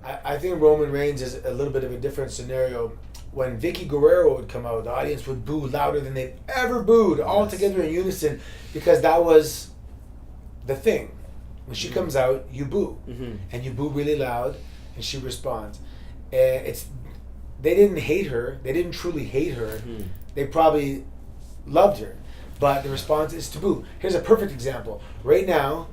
I think Roman Reigns is a little bit of a different scenario. When Vicky Guerrero would come out, the audience would boo louder than they've ever booed, all together in unison, because that was the thing. When she comes out, you boo, and you boo really loud, and she responds. They didn't hate her. They didn't truly hate her. They probably loved her, but the response is to boo. Here's a perfect example. Right now,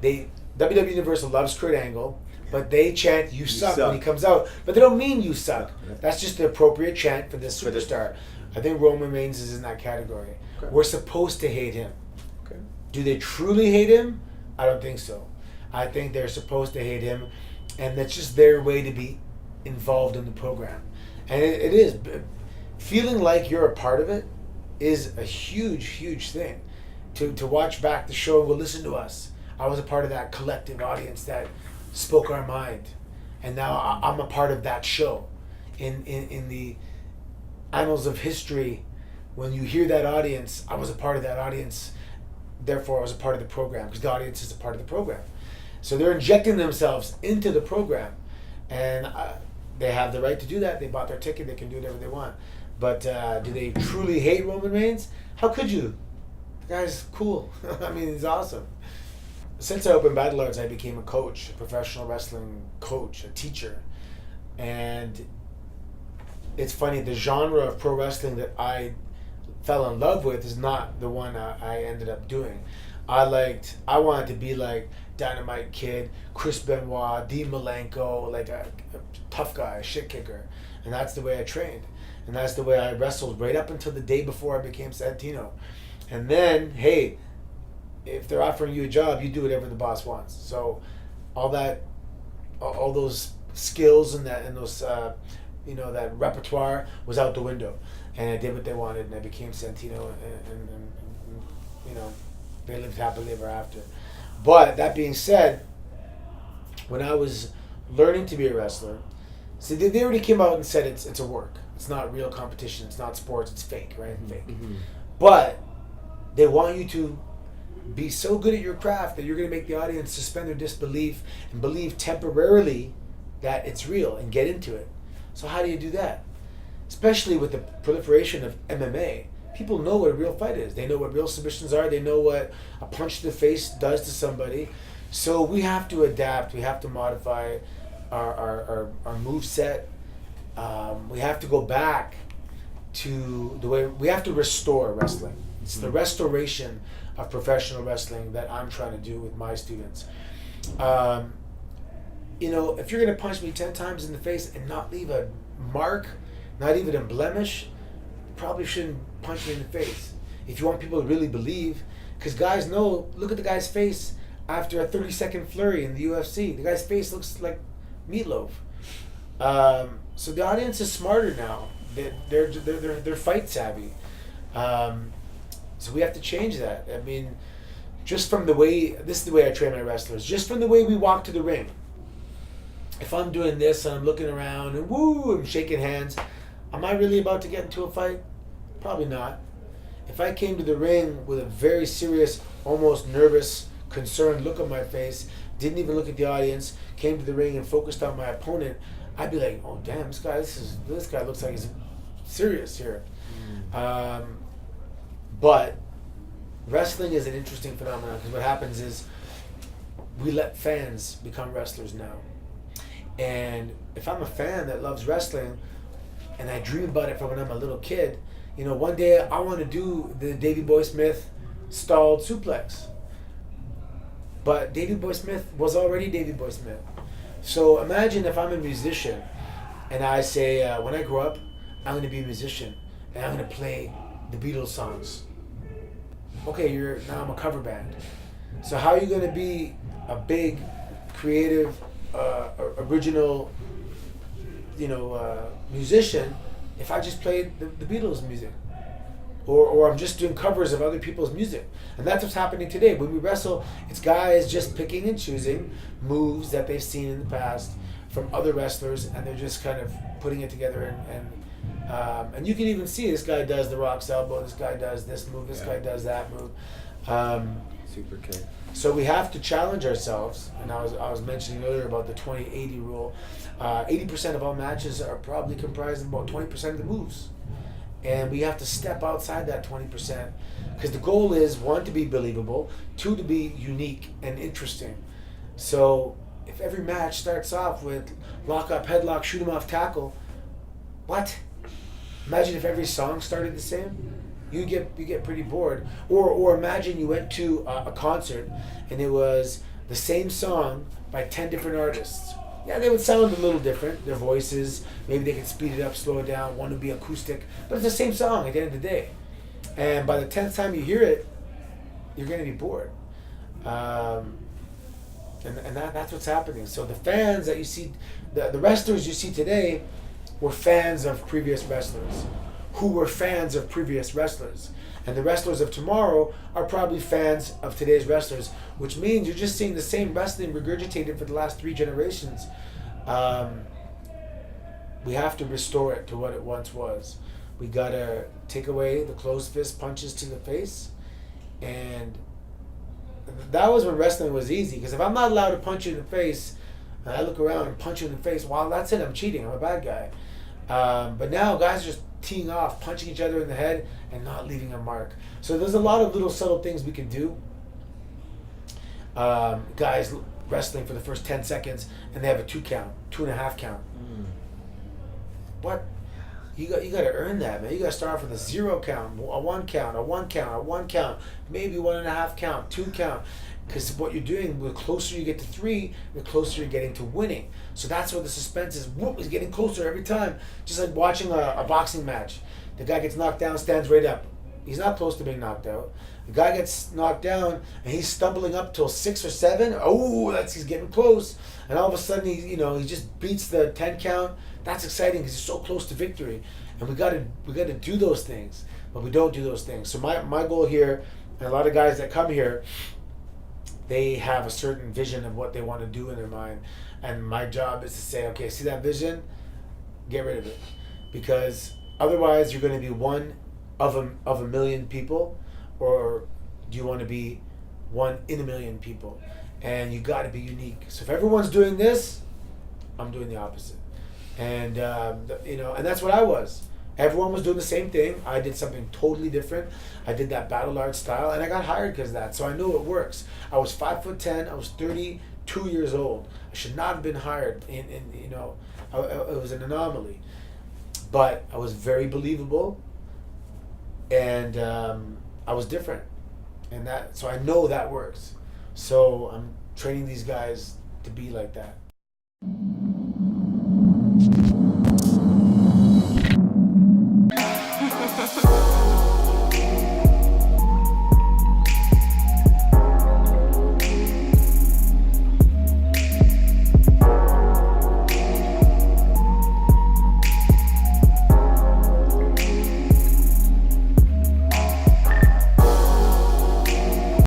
WWE Universal loves Kurt Angle, but they chant "You suck" when he comes out, but they don't mean "You suck." That's just the appropriate chant for this superstar. I think Roman Reigns is in that category. Okay. We're supposed to hate him. Okay. Do they truly hate him? I don't think so. I think they're supposed to hate him, and that's just their way to be involved in the program. And it is. Feeling like you're a part of it is a huge, huge thing. To watch back the show, well, listen to us. I was a part of that collective audience that spoke our mind, and now I'm a part of that show. In the annals of history, when you hear that audience, I was a part of that audience, therefore I was a part of the program, because the audience is a part of the program. So they're injecting themselves into the program, and they have the right to do that. They bought their ticket, they can do whatever they want. But do they truly hate Roman Reigns? How could you? The guy's cool. I mean, he's awesome. Since I opened Battle Arts, I became a coach, a professional wrestling coach, a teacher. And it's funny, the genre of pro wrestling that I fell in love with is not the one I ended up doing. I wanted to be like Dynamite Kid, Chris Benoit, Dean Malenko, like a tough guy, a shit kicker. And that's the way I trained. And that's the way I wrestled right up until the day before I became Santino. And then, hey, if they're offering you a job, you do whatever the boss wants. So all those skills and those that repertoire was out the window, and I did what they wanted, and I became Santino, and they lived happily ever after. But that being said, when I was learning to be a wrestler, see, they already came out and said it's a work. It's not real competition. It's not sports. It's fake, right? Fake. But they want you to be so good at your craft that you're going to make the audience suspend their disbelief and believe temporarily that it's real and get into it. So how do you do that? Especially with the proliferation of MMA. People know what a real fight is. They know what real submissions are. They know what a punch to the face does to somebody. So we have to adapt. We have to modify our move set. We have to go back to the way we have to restore wrestling. It's the restoration of professional wrestling that I'm trying to do with my students. If you're going to punch me 10 times in the face and not leave a mark, not even a blemish, you probably shouldn't punch me in the face. If you want people to really believe, because guys know, look at the guy's face after a 30-second flurry in the UFC. The guy's face looks like meatloaf. So the audience is smarter now. They're fight savvy. So we have to change that. I mean, just from the way, this is the way I train my wrestlers, just from the way we walk to the ring. If I'm doing this and I'm looking around and woo, I'm shaking hands, am I really about to get into a fight? Probably not. If I came to the ring with a very serious, almost nervous, concerned look on my face, didn't even look at the audience, came to the ring and focused on my opponent, I'd be like, oh damn, this guy looks like he's serious here. But wrestling is an interesting phenomenon, because what happens is we let fans become wrestlers now. And if I'm a fan that loves wrestling and I dream about it from when I'm a little kid, one day I want to do the Davey Boy Smith stalled suplex. But Davey Boy Smith was already Davey Boy Smith. So imagine if I'm a musician and I say, when I grow up, I'm going to be a musician and I'm going to play the Beatles songs. Okay, now I'm a cover band. So how are you going to be a big, creative, original, musician if I just played the Beatles music? Or I'm just doing covers of other people's music. And that's what's happening today. When we wrestle, it's guys just picking and choosing moves that they've seen in the past from other wrestlers, and they're just kind of putting it together. And you can even see this guy does the Rock's elbow, this guy does this move, this guy does that move. Um, Super K. so we have to challenge ourselves, and I was mentioning earlier about the 20-80 rule. 80% of all matches are probably comprised of about 20% of the moves, and we have to step outside that 20% because the goal is, one, to be believable, two, to be unique and interesting. So if every match starts off with lock up, headlock, shoot 'em off, tackle, what? Imagine if every song started the same. You get pretty bored. Or imagine you went to a concert and it was the same song by 10 different artists. Yeah, they would sound a little different. Their voices, maybe they could speed it up, slow it down. One would be acoustic, but it's the same song at the end of the day. And by the 10th time you hear it, you're going to be bored. And that's what's happening. So the fans that you see, the wrestlers you see today, were fans of previous wrestlers, who were fans of previous wrestlers. And the wrestlers of tomorrow are probably fans of today's wrestlers, which means you're just seeing the same wrestling regurgitated for the last 3 generations. We have to restore it to what it once was. We gotta take away the closed fist punches to the face, and that was when wrestling was easy. Because if I'm not allowed to punch you in the face, and I look around and punch you in the face, well, that's it. I'm cheating. I'm a bad guy. But now guys are just teeing off, punching each other in the head, and not leaving a mark. So there's a lot of little subtle things we can do. Guys wrestling for the first 10 seconds, and they have a 2 count, 2.5 count. What? You got to earn that, man. You got to start off with a 0 count, a 1 count, a 1 count, a 1 count, maybe 1.5 count, 2 count. Because what you're doing, the closer you get to 3, the closer you're getting to winning. So that's what the suspense is. Whoop, is getting closer every time. Just like watching a boxing match. The guy gets knocked down, stands right up. He's not close to being knocked out. The guy gets knocked down, and he's stumbling up till 6 or 7. Oh, he's getting close. And all of a sudden, he just beats the 10 count. That's exciting because he's so close to victory. And we got to do those things, but we don't do those things. So my goal here, and a lot of guys that come here, they have a certain vision of what they want to do in their mind, and my job is to say, okay, see that vision, get rid of it, because otherwise you're going to be one of a million people, or do you want to be one in a million people? And you got to be unique. So if everyone's doing this, I'm doing the opposite, and and that's what I was. Everyone was doing the same thing. I did something totally different. I did that battle art style, and I got hired because of that. So I know it works. I was 5'10". I was 32 years old. I should not have been hired. It was an anomaly, but I was very believable, and I was different, and so I know that works. So I'm training these guys to be like that.